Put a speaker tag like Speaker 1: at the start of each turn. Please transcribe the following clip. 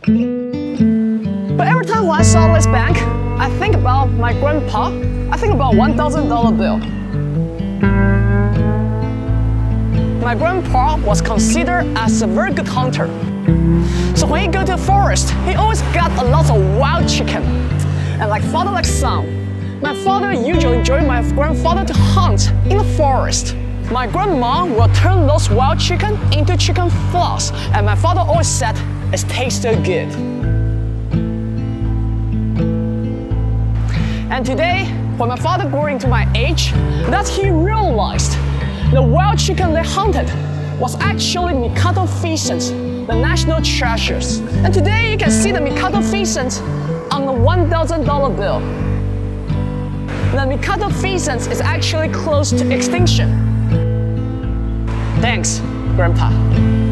Speaker 1: But every time when I saw this bank, I think about my grandpa. I think about $1,000 bill. My grandpa was considered as a very good hunter. So when he go to the forest, he always got a lot of wild chicken. And like father like son, my father usually joined my grandfather to hunt in the forest. My grandma will turn those wild chicken into chicken floss, and my father always said, it tastes so good. And today, when my father grew into my age, that he realized the wild chicken they hunted was actually Mikato Pheasant, the national treasures. And today you can see the Mikato Pheasant on the $1,000 bill. The Mikato Pheasant is actually close to extinction. Thanks, Grandpa.